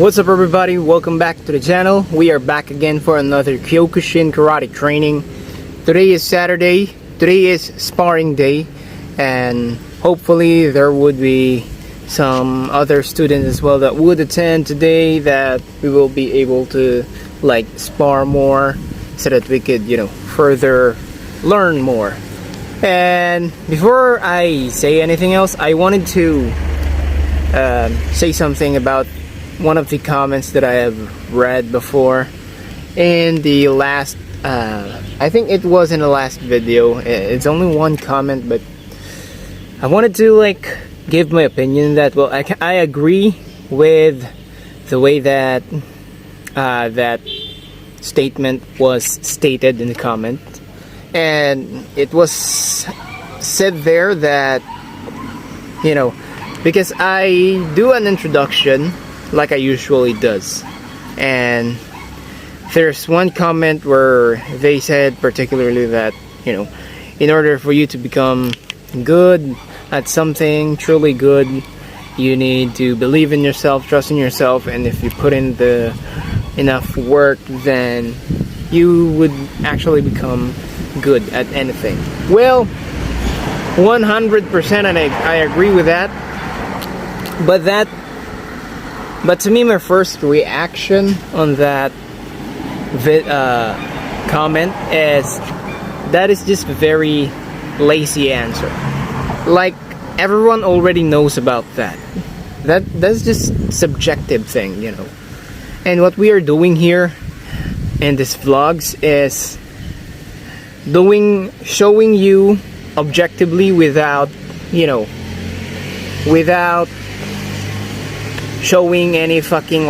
What's up everybody, welcome back to the channel. We are back again for another Kyokushin karate training. Today is Saturday, today is sparring day, and hopefully there would be some other students as well that would attend today, that we will be able to like spar more so that we could, further learn more. And before I say anything else, I wanted to say something about one of the comments that I have read before in the last I think it was in the last video. It's only one comment, but I wanted to give my opinion that, well, I agree with the way that that statement was stated in the comment. And it was said there that, because I do an introduction like I usually does, and there's one comment where they said particularly that, in order for you to become good at something, truly good, you need to believe in yourself, trust in yourself, and if you put in the enough work, then you would actually become good at anything. Well, 100%, and I agree with that. But to me, my first reaction on that comment is that is just a very lazy answer. Like, everyone already knows about that. That's just subjective thing, And what we are doing here in this vlogs is showing you objectively without showing any fucking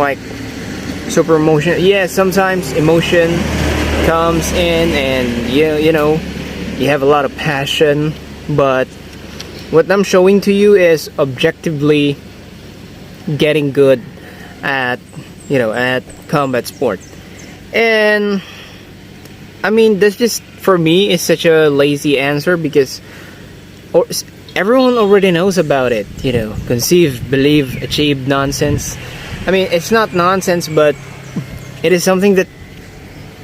super emotion. Yeah, sometimes emotion comes in and you have a lot of passion, but what I'm showing to you is objectively getting good at at combat sport. And I mean, that's just, for me, is such a lazy answer, because everyone already knows about it. Conceive, believe, achieve nonsense. I mean, it's not nonsense, but it is something that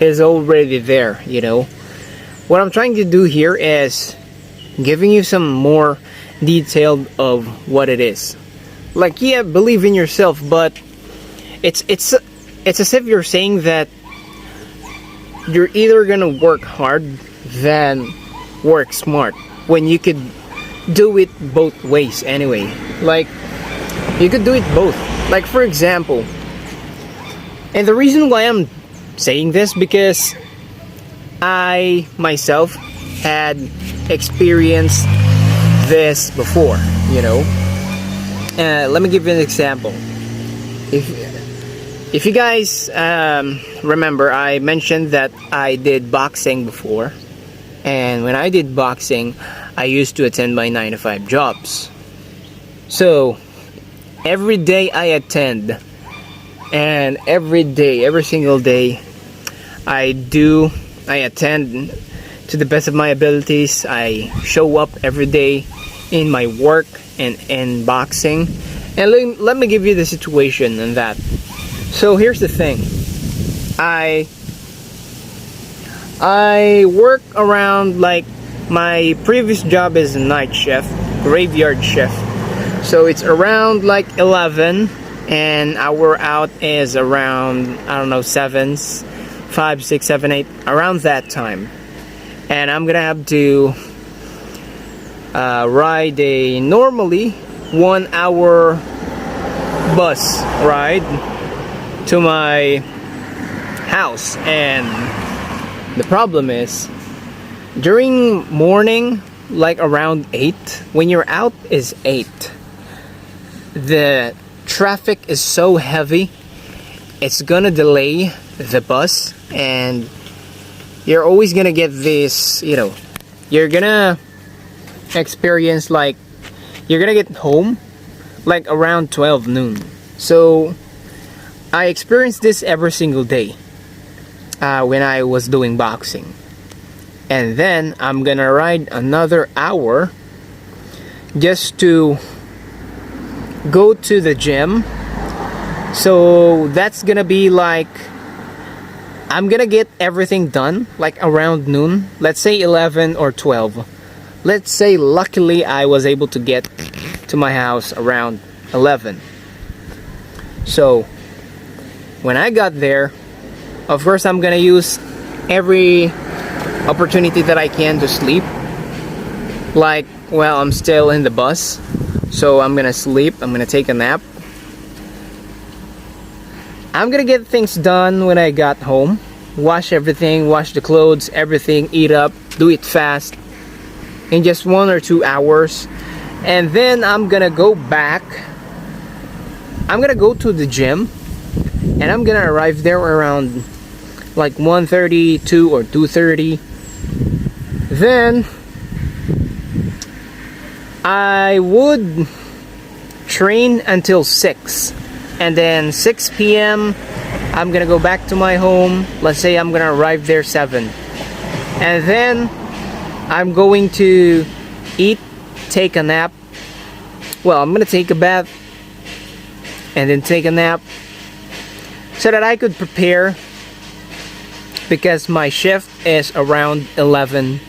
is already there. What I'm trying to do here is giving you some more detailed of what it is. Yeah, believe in yourself, but it's as if you're saying that you're either gonna work hard than work smart, when you could do it both ways anyway. You could do it both. For example, and the reason why I'm saying this, because I myself had experienced this before. Let me give you an example. If you guys remember, I mentioned that I did boxing before, and when I did boxing, I used to attend my 9-to-5 jobs. So every day I attend, and every single day I attend to the best of my abilities. I show up every day in my work and in boxing. And let me give you the situation in that. So here's the thing. I work around, my previous job is a night shift, graveyard shift. So it's around 11, and our out is around, I don't know, 5, 6, 7, 8, around that time. And I'm gonna have to ride a normally 1 hour bus ride to my house. And the problem is, during morning, around 8, when you're out is 8, the traffic is so heavy, it's gonna delay the bus, and you're always gonna get this, you're gonna experience, you're gonna get home around 12 noon. So I experienced this every single day when I was doing boxing. And then I'm gonna ride another hour just to go to the gym So that's gonna be like, I'm gonna get everything done like around noon. Let's say 11 or 12. Let's say luckily I was able to get to my house around 11. So when I got there, of course I'm gonna use every opportunity that I can to sleep. Like, well, I'm still in the bus, so I'm gonna sleep, I'm gonna take a nap. I'm gonna get things done when I got home. Wash everything, wash the clothes, everything, eat up, do it fast in just 1 or 2 hours. And then I'm gonna go back. I'm gonna go to the gym, and I'm gonna arrive there around like 1:30, 2 or 2:30. Then I would train until 6, and then 6 p.m. I'm gonna go back to my home. Let's say I'm gonna arrive there 7, and then I'm going to eat, take a nap. Well, I'm gonna take a bath and then take a nap so that I could prepare, because my shift is around 11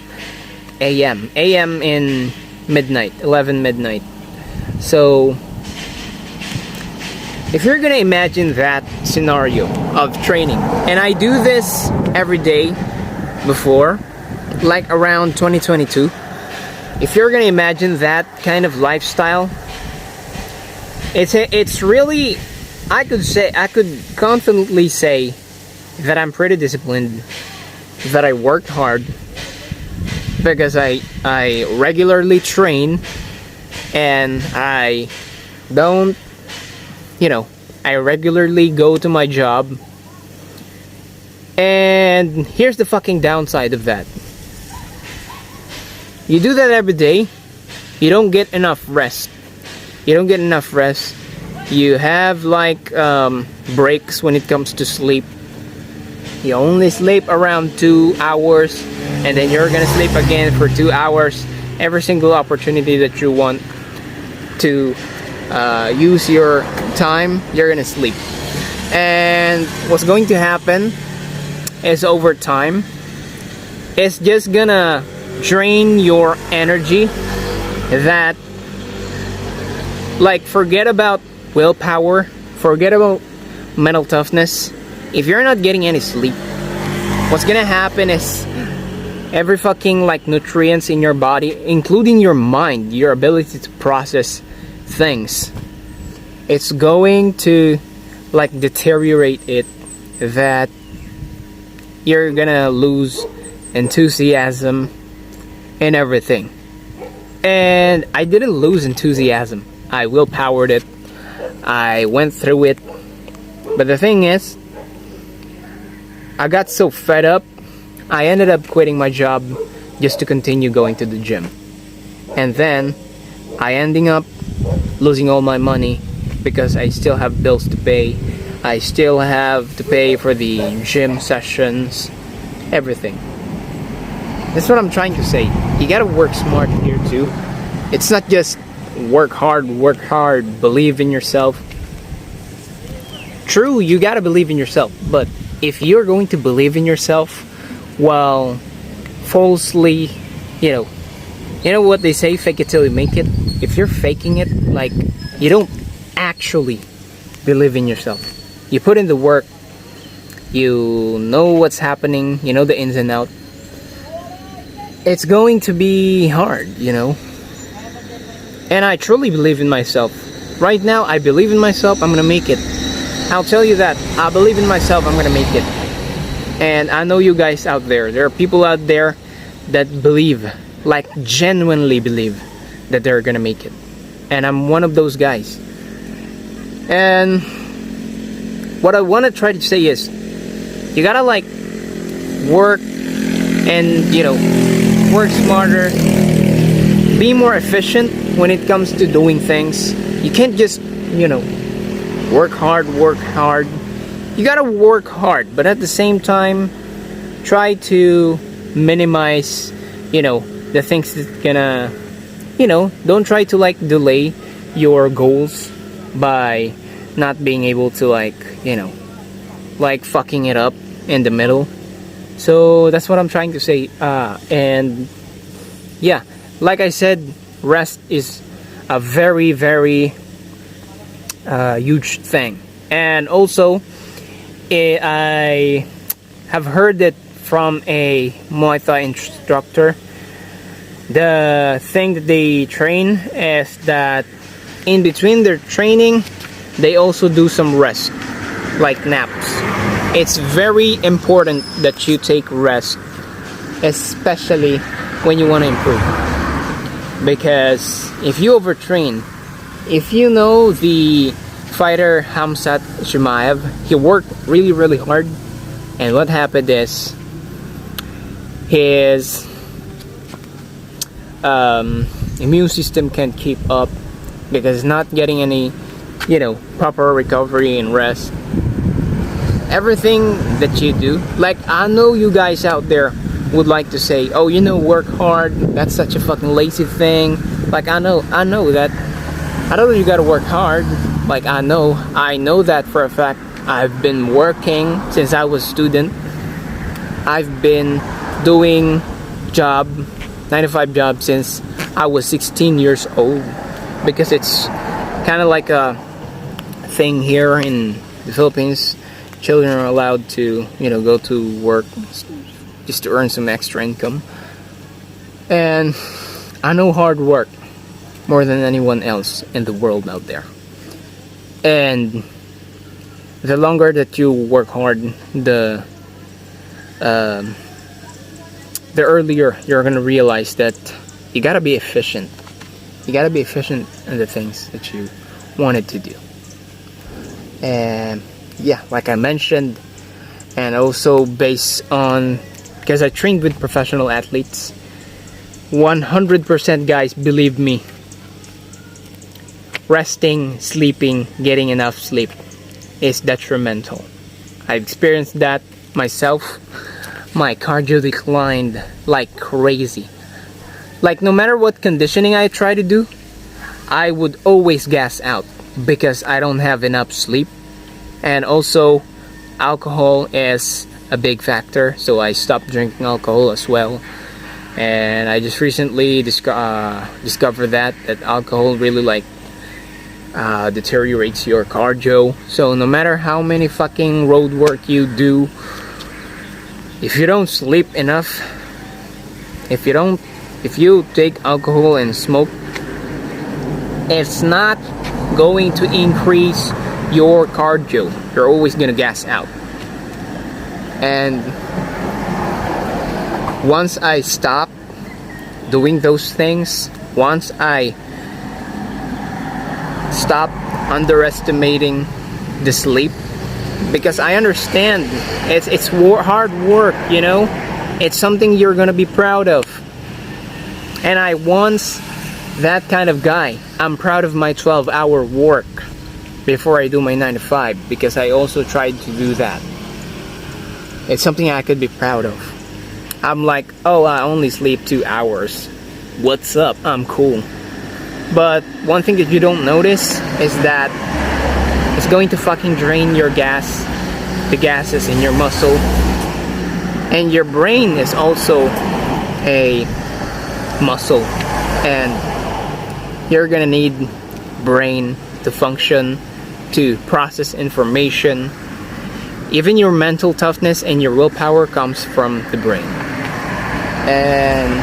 a.m. a.m. in midnight, 11 midnight. So if you're gonna imagine that scenario of training, and I do this every day before, like around 2022, if you're gonna imagine that kind of lifestyle, it's really, I could confidently say that I'm pretty disciplined, that I worked hard, because I regularly train, and I don't, I regularly go to my job. And here's the fucking downside of that. You do that every day, you don't get enough rest. You have like breaks when it comes to sleep. You only sleep around 2 hours, and then you're gonna sleep again for 2 hours. Every single opportunity that you want to use your time, you're gonna sleep. And what's going to happen is, over time, it's just gonna drain your energy. That, like, forget about willpower, forget about mental toughness. If you're not getting any sleep, what's gonna happen is every fucking like nutrients in your body, including your mind, your ability to process things, it's going to like deteriorate it, that you're gonna lose enthusiasm and everything. And I didn't lose enthusiasm, I willpowered it, I went through it. But the thing is, I got so fed up, I ended up quitting my job just to continue going to the gym. And then I ending up losing all my money, because I still have bills to pay. I still have to pay for the gym sessions, everything. That's what I'm trying to say. You gotta work smart here too. It's not just work hard, believe in yourself. True, you gotta believe in yourself, but if you're going to believe in yourself while falsely, you know what they say, fake it till you make it. If you're faking it, like, you don't actually believe in yourself. You put in the work, you know what's happening, you know the ins and outs. It's going to be hard, And I truly believe in myself. Right now, I believe in myself, I'm gonna make it. I'll tell you that. I believe in myself, I'm gonna make it. And I know you guys out there. There are people out there that believe, like genuinely believe, that they're gonna make it. And I'm one of those guys. And what I want to try to say is, you gotta like work and work smarter, be more efficient when it comes to doing things. You can't just work hard. You gotta work hard, but at the same time try to minimize the things that gonna don't try to like delay your goals by not being able to, like, you know, like fucking it up in the middle. So that's what I'm trying to say. And yeah, like I said, rest is a very, very huge thing. And also, I have heard that from a Muay Thai instructor. The thing that they train is that in between their training, they also do some rest, like naps. It's very important that you take rest, especially when you want to improve. Because if you overtrain, if you know the fighter Hamzat Chimaev, he worked really, really hard, and what happened is his immune system can't keep up because it's not getting any, you know, proper recovery and rest. Everything that you do, like, I know you guys out there would like to say, oh, you know, work hard, that's such a fucking lazy thing. Like, I know that you gotta work hard. Like, I know that for a fact. I've been working since I was a student. I've been doing 9-to-5 job since I was 16 years old, because it's kind of like a thing here in the Philippines. Children are allowed to, you know, go to work just to earn some extra income. And I know hard work more than anyone else in the world out there. And the longer that you work hard, the earlier you're gonna realize that you gotta be efficient. You gotta be efficient in the things that you wanted to do. And yeah, like I mentioned, and also based on, because I trained with professional athletes, 100% guys, believe me, resting, sleeping, getting enough sleep is detrimental. I've experienced that myself. My cardio declined like crazy. Like, no matter what conditioning I try to do, I would always gas out because I don't have enough sleep. And also, alcohol is a big factor, so I stopped drinking alcohol as well. And I just recently discovered that alcohol really, like, deteriorates your cardio. So no matter how many fucking road work you do, if you don't sleep enough, if you take alcohol and smoke, it's not going to increase your cardio. You're always gonna gas out. And once I stop doing those things, once I stop underestimating the sleep, because I understand it's hard work, you know, it's something you're gonna be proud of. And I once that kind of guy. I'm proud of my 12-hour work before I do my 9-to-5, because I also tried to do that. It's something I could be proud of. I'm like, oh, I only sleep 2 hours. What's up? I'm cool. But one thing that you don't notice is that it's going to fucking drain your gas, the gases in your muscle. And your brain is also a muscle. And you're gonna need brain to function, to process information. Even your mental toughness and your willpower comes from the brain. And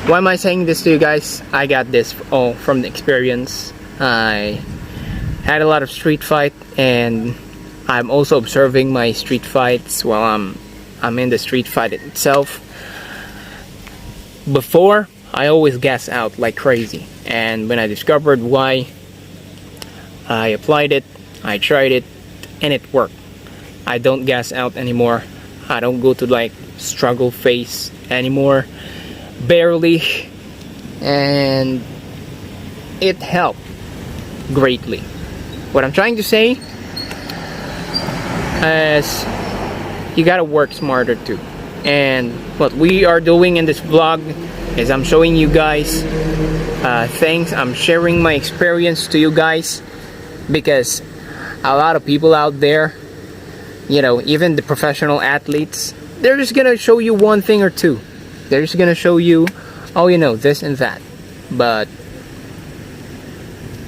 why am I saying this to you guys? I got this all from the experience. I had a lot of street fight, and I'm also observing my street fights while I'm in the street fight itself. Before, I always gas out like crazy, and when I discovered why, I applied it, I tried it, and it worked. I don't gas out anymore. I don't go to like struggle phase anymore, barely, and it helped greatly. What I'm trying to say is you gotta work smarter too. And what we are doing in this vlog is I'm showing you guys things. I'm sharing my experience to you guys, because a lot of people out there, you know, even the professional athletes, they're just gonna show you one thing or two. They're just gonna show you, oh, you know, this and that. But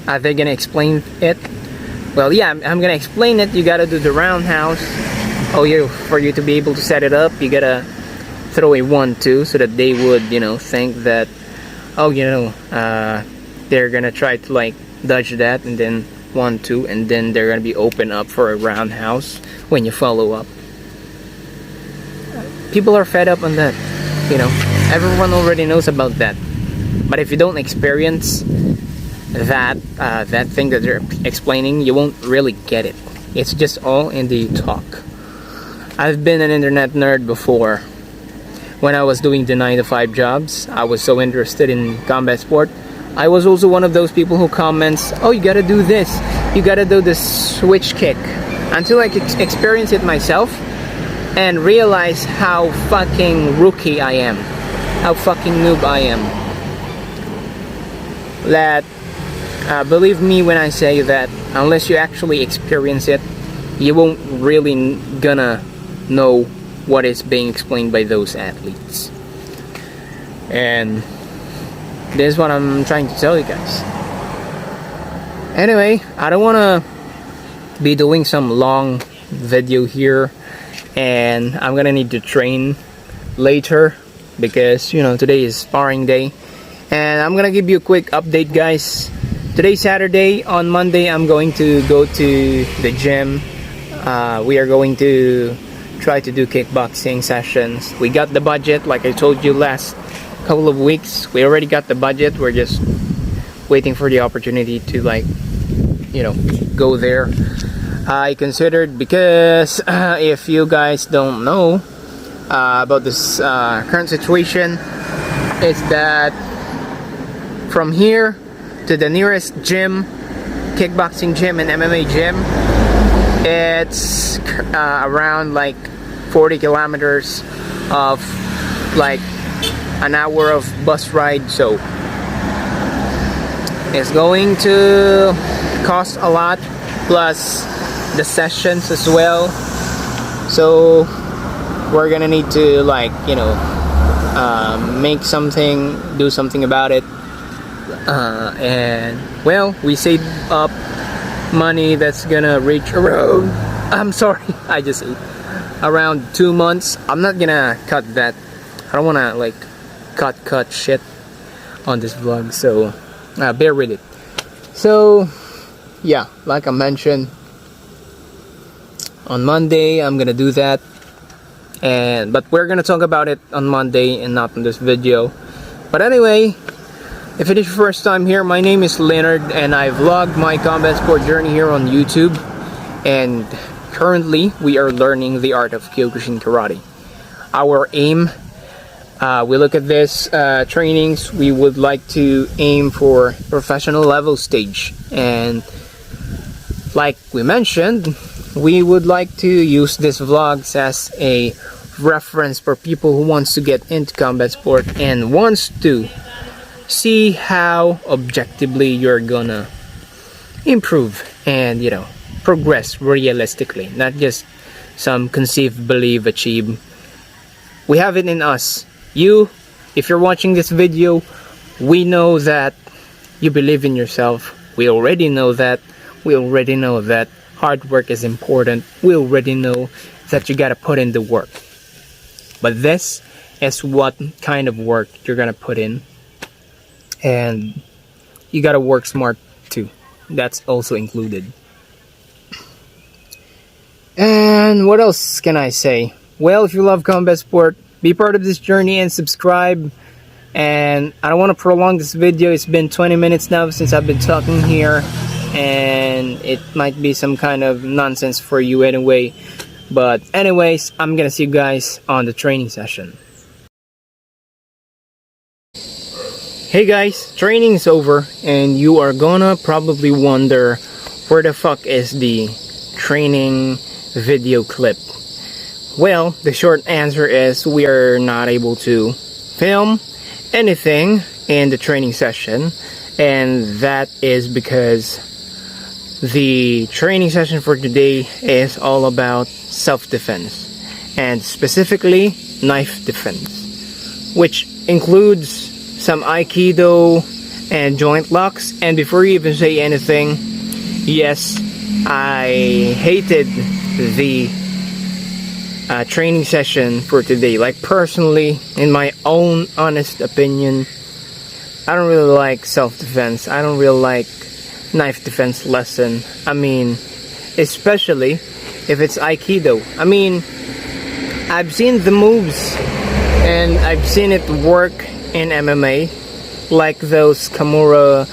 are they gonna explain it? Well, yeah, I'm gonna explain it. You gotta do the roundhouse. Oh, for you to be able to set it up, you gotta throw a 1-2 so that they would, you know, think that, oh, you know, they're gonna try to like dodge that, and then 1-2, and then they're gonna be open up for a roundhouse when you follow up. People are fed up on that, you know. Everyone already knows about that. But if you don't experience that that thing that they're explaining, you won't really get it. It's just all in the talk. I've been an internet nerd before. When I was doing the 9-to-5 jobs, I was so interested in combat sport. I was also one of those people who comments, oh, you gotta do this, you gotta do the switch kick, until I could experience it myself and realize how fucking rookie I am, how fucking noob I am. That believe me when I say that unless you actually experience it, you won't really gonna know what is being explained by those athletes. And this is what I'm trying to tell you guys. Anyway, I don't want to be doing some long video here, and I'm gonna need to train later because, you know, today is sparring day. And I'm gonna give you a quick update, guys. Today's Saturday. On Monday I'm going to go to the gym. We are going to try to do kickboxing sessions. We got the budget, like I told you last couple of weeks. We already got the budget. We're just waiting for the opportunity to, like, you know, go there. I considered, because if you guys don't know about this current situation, is that from here to the nearest gym, kickboxing gym and MMA gym, it's around like 40 kilometers of like an hour of bus ride, so it's going to cost a lot, plus the sessions as well. So we're gonna need to, like, you know, make something, do something about it. And well, we saved up money that's gonna reach around, I'm sorry, I just ate, around 2 months. I'm not gonna cut that. I don't wanna like cut shit on this vlog, so bear with it. So yeah, like I mentioned, on Monday I'm gonna do that, but we're gonna talk about it on Monday and not in this video. But anyway, if it is your first time here, my name is Leonard, and I vlog my combat sport journey here on YouTube. And currently, we are learning the art of Kyokushin karate. Our aim, we look at this trainings, we would like to aim for professional level stage. And like we mentioned, we would like to use this vlogs as a reference for people who wants to get into combat sport and wants to see how objectively you're gonna improve and, you know, progress realistically, not just some conceive, believe, achieve. We have it in us. You, if you're watching this video, we know that you believe in yourself. We already know that. We already know that hard work is important. We already know that you gotta put in the work. But this is what kind of work you're gonna put in. And you gotta work smart too. That's also included. And what else can I say? Well, if you love combat sport, be part of this journey and subscribe. And I don't want to prolong this video. It's been 20 minutes now since I've been talking here, and it might be some kind of nonsense for you anyway. But anyways, I'm gonna see you guys on the training session. Hey guys, training's over, and you are gonna probably wonder where the fuck is the training video clip. Well, the short answer is we are not able to film anything in the training session, and that is because The training session for today is all about self-defense, and specifically knife defense, which includes some Aikido and joint locks. And before you even say anything, yes, I hated the training session for today. Like, personally, in my own honest opinion, I don't really like self-defense. I don't really like knife defense lesson. I mean, especially if it's Aikido. I mean, I've seen the moves and I've seen it work in MMA, like those Kimura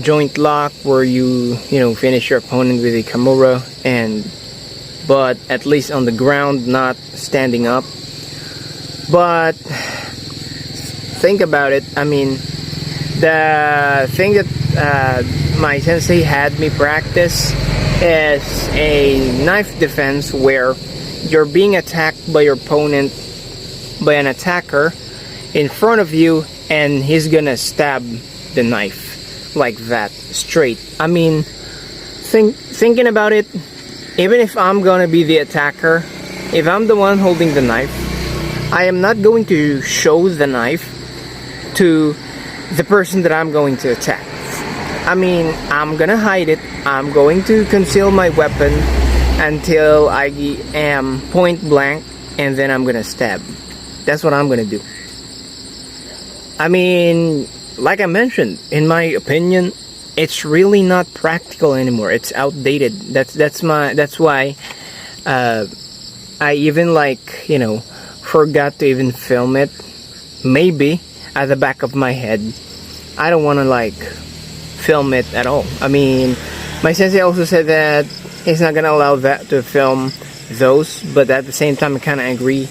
joint lock, where you finish your opponent with a Kimura, but at least on the ground, not standing up. But think about it. I mean, the thing that my sensei had me practice is a knife defense, where you're being attacked by your opponent, by an attacker in front of you, and he's gonna stab the knife like that, straight. I mean, thinking about it, even if I'm gonna be the attacker, if I'm the one holding the knife, I am not going to show the knife to the person that I'm going to attack. I mean, I'm gonna hide it. I'm going to conceal my weapon until I am point blank, and then I'm gonna stab. That's what I'm gonna do. I mean, like I mentioned, in my opinion, it's really not practical anymore. It's outdated. That's why I even forgot to even film it. Maybe at the back of my head, I don't want to film it at all. I mean, my sensei also said that he's not gonna allow that to film those, but at the same time I kind of agree.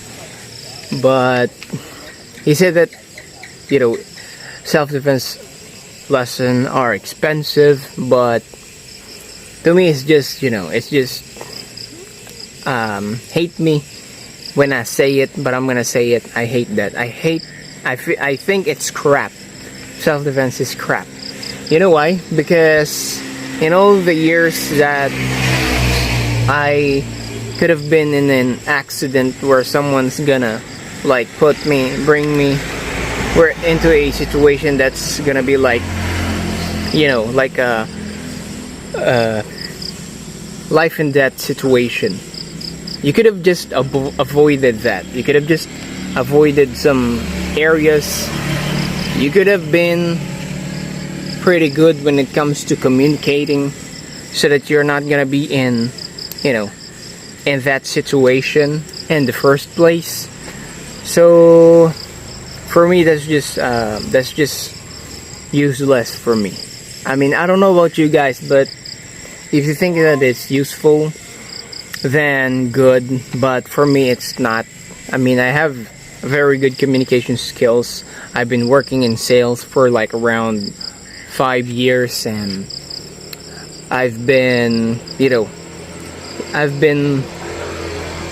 But he said that self-defense lessons are expensive, but to me it's just hate me when I say it, but I'm gonna say it. I hate that. I think it's crap. Self-defense is crap. You know why? Because in all the years that I could have been in an accident where someone's gonna bring me into a situation that's gonna be like a life and death situation, you could have just avoided that. You could have just avoided some areas. You could have been pretty good when it comes to communicating, so that you're not gonna be in that situation in the first place. So for me, that's just useless for me. I mean, I don't know about you guys, but if you think that it's useful, then good. But for me, it's not. I mean, I have very good communication skills. I've been working in sales for around 5 years, and I've been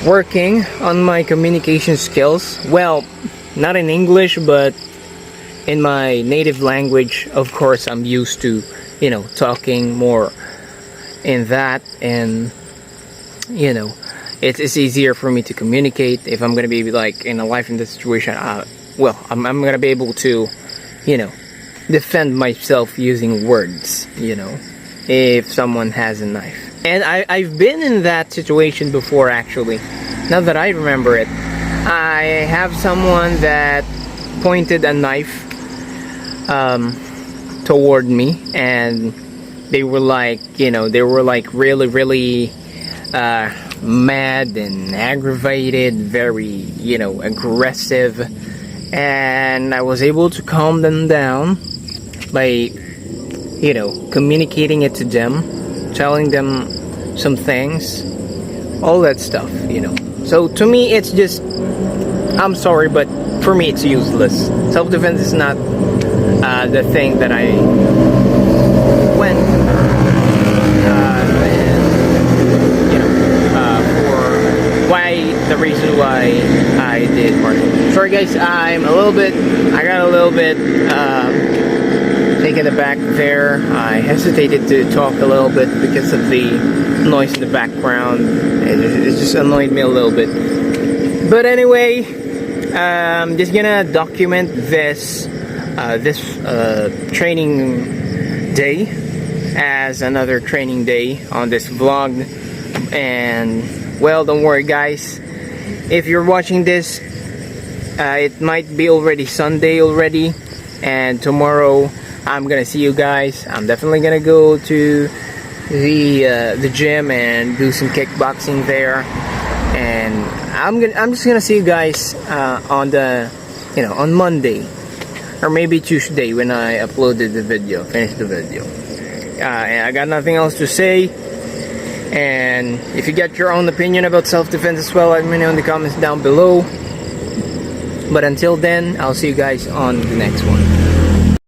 working on my communication skills. Well, not in English, but in my native language. Of course, I'm used to talking more in that, and it's easier for me to communicate if I'm gonna be in a life and death situation. I'm gonna be able to defend myself using words, if someone has a knife. And I've been in that situation before, actually. Now that I remember it, I have someone that pointed a knife toward me, and they were really, really mad and aggravated, very aggressive, and I was able to calm them down by communicating it to them, telling them some things, all that stuff. So to me, it's just, I'm sorry, but for me it's useless. Self-defense is not the thing that I went the reason why I did martial arts. Sorry guys, I got a little bit mechanic in the back there. I hesitated to talk a little bit because of the noise in the background. It just annoyed me a little bit. But anyway, I'm just gonna document this training day as another training day on this vlog. And well, don't worry guys, if you're watching this, it might be already Sunday already, and tomorrow I'm gonna see you guys. I'm definitely gonna go to the gym and do some kickboxing there, and I'm just gonna see you guys on Monday or maybe Tuesday when I uploaded the video, finished the video. And I got nothing else to say. And if you got your own opinion about self-defense as well, let me know in the comments down below. But until then, I'll see you guys on the next one.